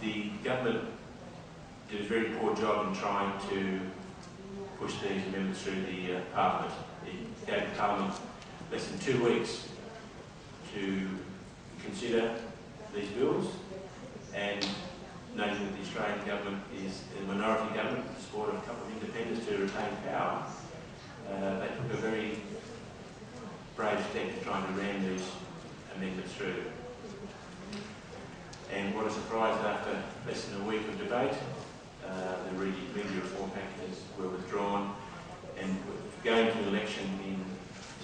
the government did a very poor job in trying to push these amendments through the Parliament. It gave the Parliament less than 2 weeks to consider these bills, and noting that the Australian government is a minority government with the support of a couple of independents to retain power, they took a very brave step to trying to ram these amendments through. And what a surprise, after less than a week of debate, the Media Reform Packages were withdrawn, and going to an election in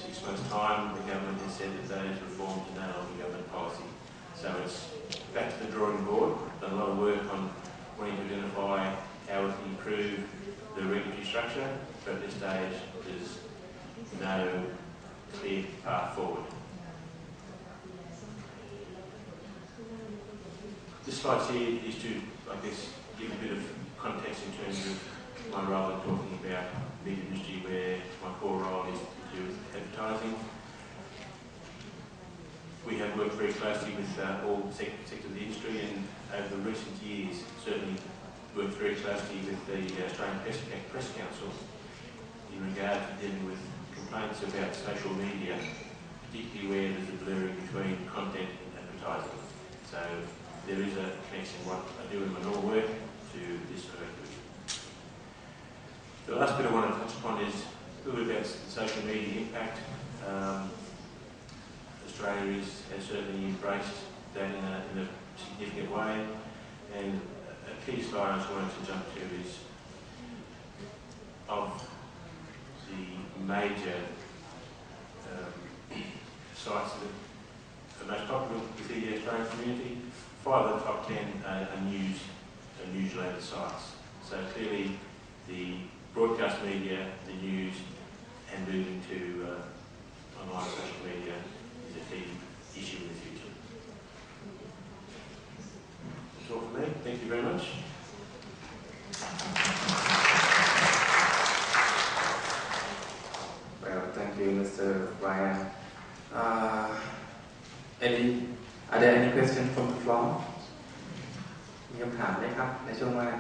6 months' time, the government has said that those reforms are no longer government policy. So it's back to the drawing board. Done a lot of work on wanting to identify how we can improve the regulatory structure, but at this stage there's no clear path forward. This slide here is to, I guess, give a bit of context in terms of my role in talking about media industry, where my core role is to do with advertising. We have worked very closely with all sectors of the industry, and over the recent years certainly worked very closely with the Australian Press Council in regard to dealing with complaints about social media, particularly where there's a blurring between content and advertising. So there is a connection what I do in my normal work to this sort of activity. The last bit I want to touch upon is a little bit about the social media impact. Australia has certainly embraced that in a significant way, and a key slide I just wanted to jump to is of the major sites that are most popular within the Australian community. 5 of the top 10 are news-related sites. So clearly the broadcast media, the news, and moving to online social media is a key issue in the future. That's all from me. Thank you very much. Well, thank you, Mr. Ryan. Are there any questions from the floor? มีคำถามไหมครับในช่วงแรก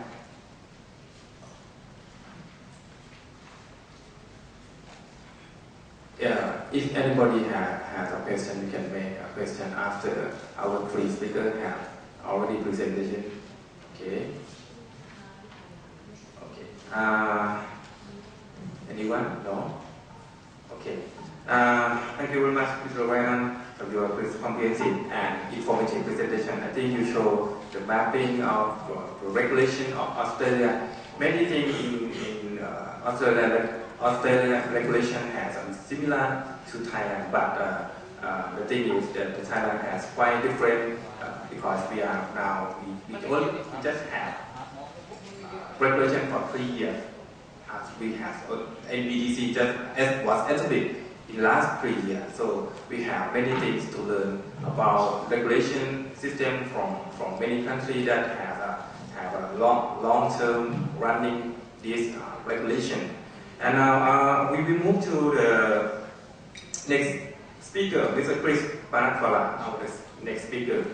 Yeah, if anybody has a question, you can make a question after our 3 speakers have already presented. Okay. Okay. Anyone? No? Okay. Thank you very much, Mr. Ryan, for your comprehensive and informative presentation. I think you show the mapping of the regulation of Australia. Many things in Australia regulation has similar to Thailand, but the thing is that Thailand has quite different because we are now we just have regulation for 3 years. As we have ABDC just was established in last 3 years, so we have many things to learn about regulation system from many countries that have a long-term running this regulation. And now we will move to the next speaker, Mr. Chris Panatwala, our next speaker.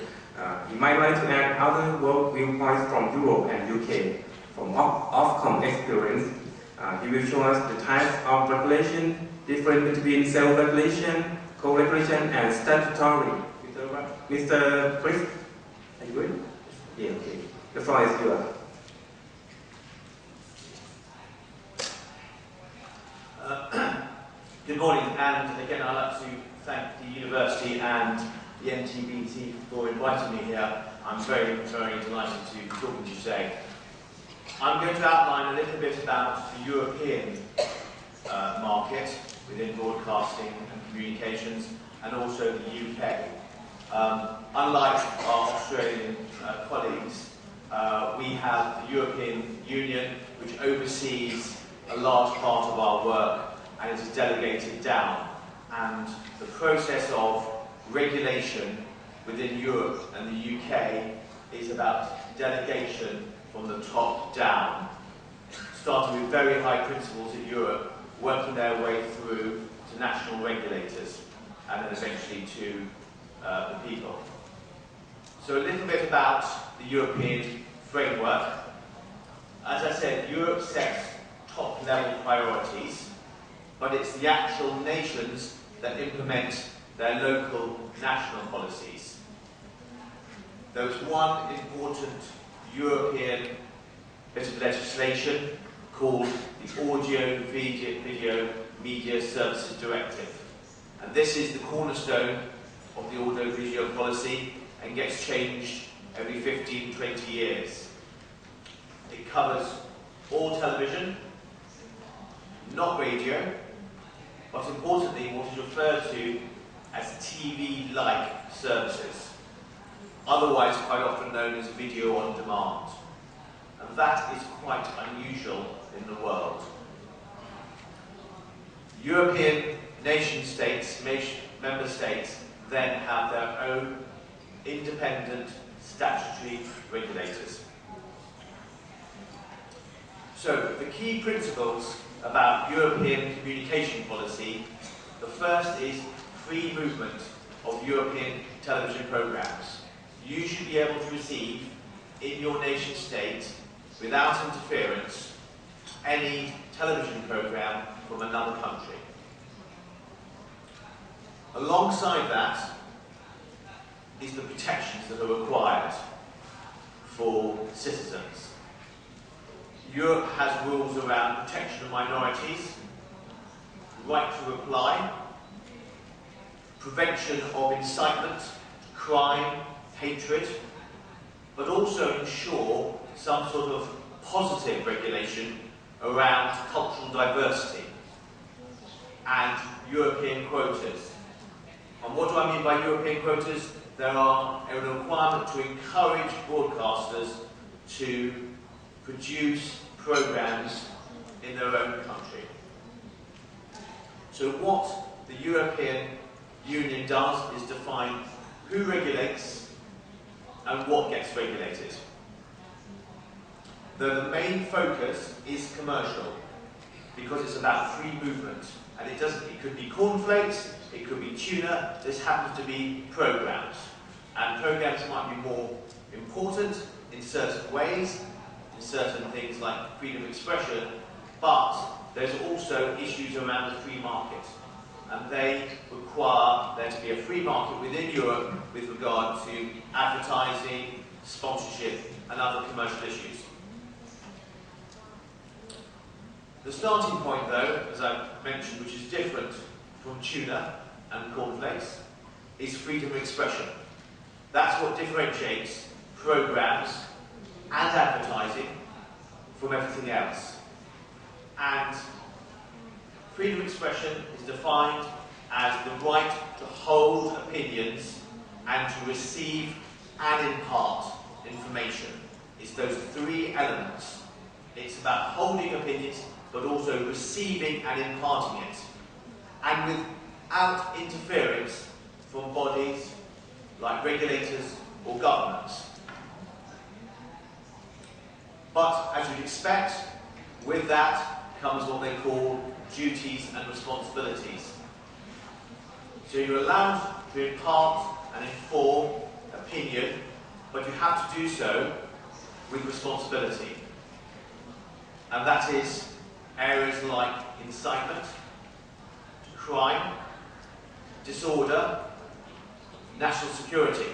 He might like to add other world viewpoints from Europe and UK from Ofcom experience. He will show us the types of regulation, difference between self-regulation, co-regulation, and statutory. Mr. Chris, are you good? Yeah, okay. The floor is yours. Good morning, and again I'd like to thank the university and the NTBT for inviting me here. I'm very, very delighted to be talking to you today. I'm going to outline a little bit about the European market within broadcasting and communications, and also the UK. Unlike our Australian colleagues, we have the European Union, which oversees a large part of our work, and it is delegated down. And the process of regulation within Europe and the UK is about delegation from the top down, starting with very high principles in Europe, working their way through to national regulators, and then eventually to the people. So a little bit about the European framework. As I said, Europe sets top-level priorities, but it's the actual nations that implement their local national policies. There was one important European bit of legislation called the Audio-Video Media Services Directive. And this is the cornerstone of the audio-visual policy and gets changed every 15-20 years. It covers all television, not radio, but importantly what is referred to as TV-like services, otherwise quite often known as video on demand. And that is quite unusual in the world. European nation-states, member states, then have their own independent statutory regulators. So, the key principles about European communication policy, the first is free movement of European television programmes. You should be able to receive in your nation state, without interference, any television programme from another country. Alongside that is the protections that are required for citizens. Europe has rules around protection of minorities, right to reply, prevention of incitement, crime, hatred, but also ensure some sort of positive regulation around cultural diversity and European quotas. And what do I mean by European quotas? There are a requirement to encourage broadcasters to produce programmes in their own country. So what the European Union does is define who regulates and what gets regulated. The main focus is commercial, because it's about free movement. And it could be cornflakes, it could be tuna, this happens to be programmes. And programmes might be more important in certain ways, in certain things like freedom of expression, but there's also issues around the free market. And they require there to be a free market within Europe with regard to advertising, sponsorship, and other commercial issues. The starting point, though, as I mentioned, which is different from tuna and cornflakes, is freedom of expression. That's what differentiates programmes and advertising from everything else. And freedom of expression is defined as the right to hold opinions and to receive and impart information. It's those three elements. It's about holding opinions, but also receiving and imparting it. And without interference from bodies like regulators or governments. But, as you'd expect, with that comes what they call duties and responsibilities. So you're allowed to impart and inform opinion, but you have to do so with responsibility. And that is areas like incitement, crime, disorder, national security.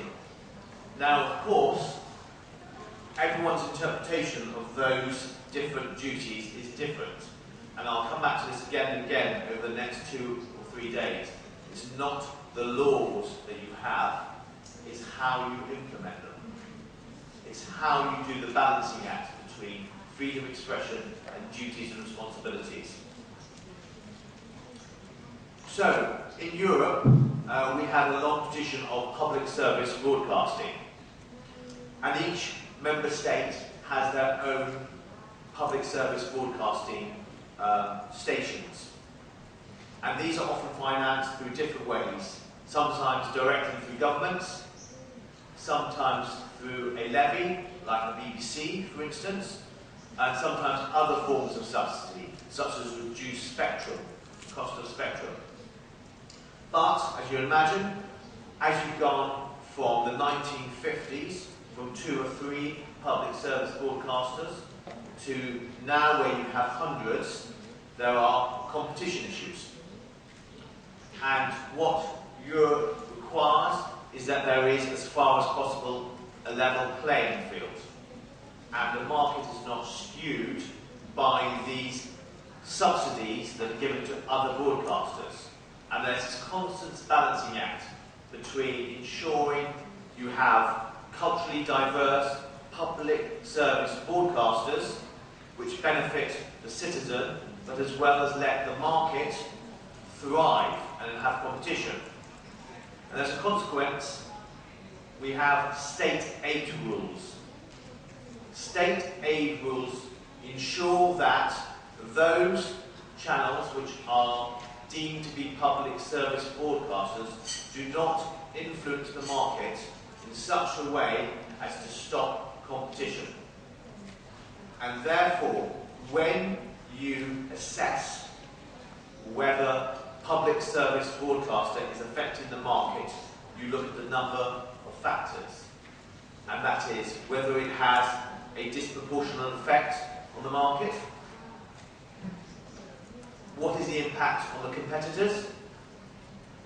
Now, of course, everyone's interpretation of those different duties is different. And I'll come back to this again and again over the next 2 or 3 days. It's not the laws that you have, it's how you implement them. It's how you do the balancing act between freedom of expression and duties and responsibilities. So, in Europe, we have a long tradition of public service broadcasting. And each member state has their own public service broadcasting stations. And these are often financed through different ways. Sometimes directly through governments, sometimes through a levy, like the BBC, for instance, and sometimes other forms of subsidy, such as reduced spectrum, cost of spectrum. But, as you imagine, as you've gone from the 1950s, from 2 or 3 public service broadcasters, to now where you have hundreds, there are competition issues. And what Europe requires is that there is, as far as possible, a level playing field. And the market is not skewed by these subsidies that are given to other broadcasters. And there's this constant balancing act between ensuring you have culturally diverse public service broadcasters which benefit the citizen, but as well as let the market thrive and have competition. And as a consequence, we have state aid rules. State aid rules ensure that those channels which are deemed to be public service broadcasters do not influence the market in such a way as to stop competition. And therefore, when you assess whether public service broadcaster is affecting the market, you look at the number of factors. And that is whether it has a disproportionate effect on the market, what is the impact on the competitors,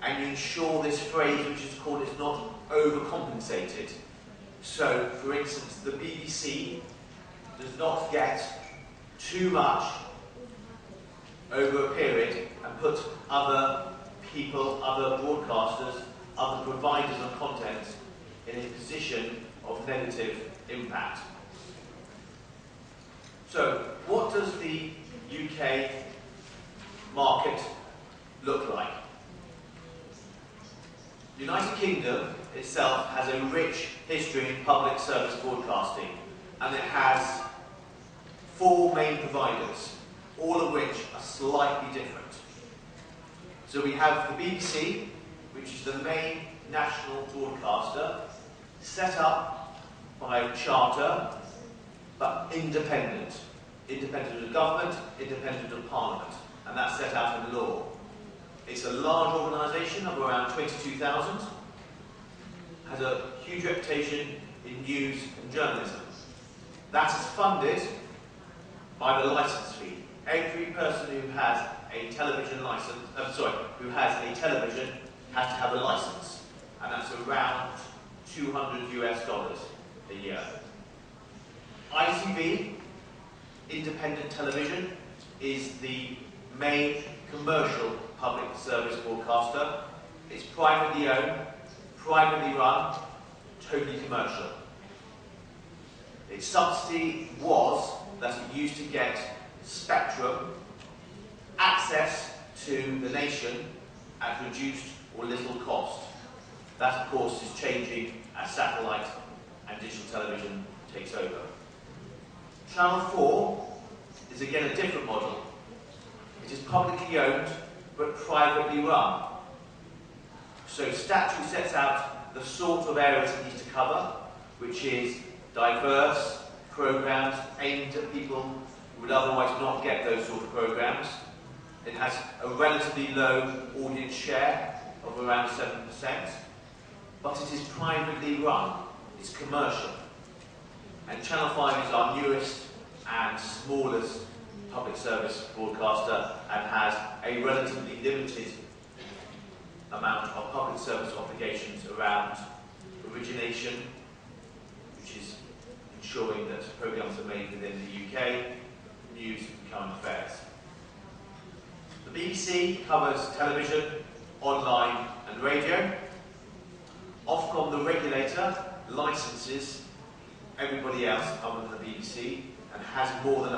and you ensure this phrase which is called is not overcompensated. So, for instance, the BBC does not get too much over a period and put other people, other broadcasters, other providers of content in a position of negative impact. So, what does the UK market look like? The United Kingdom itself has a rich history in public service broadcasting, and it has 4 main providers, all of which are slightly different. So we have the BBC, which is the main national broadcaster, set up by charter, but independent. Independent of government, independent of parliament, and that's set out in law. It's a large organisation of around 22,000, has a huge reputation in news and journalism. That is funded by the licence fee. Every person who has a television license, who has a television has to have a licence, and that's around $200 a year. ITV, independent television, is the main commercial public service broadcaster. It's privately owned, privately run, totally commercial. Its subsidy was that it used to get spectrum, access to the nation at reduced or little cost. That, of course, is changing as satellite and digital television takes over. Channel 4 is again a different model. It is publicly owned but privately run. So statute sets out the sort of areas it needs to cover, which is diverse programmes aimed at people who would otherwise not get those sort of programmes. It has a relatively low audience share of around 7%, but it is privately run. It's commercial. And Channel 5 is our newest and smallest public service broadcaster and has a relatively limited amount of public service obligations around origination, which is ensuring that programmes are made within the UK, news and current affairs. The BBC covers television, online and radio. Ofcom, the regulator, licenses everybody else other than the BBC and has more than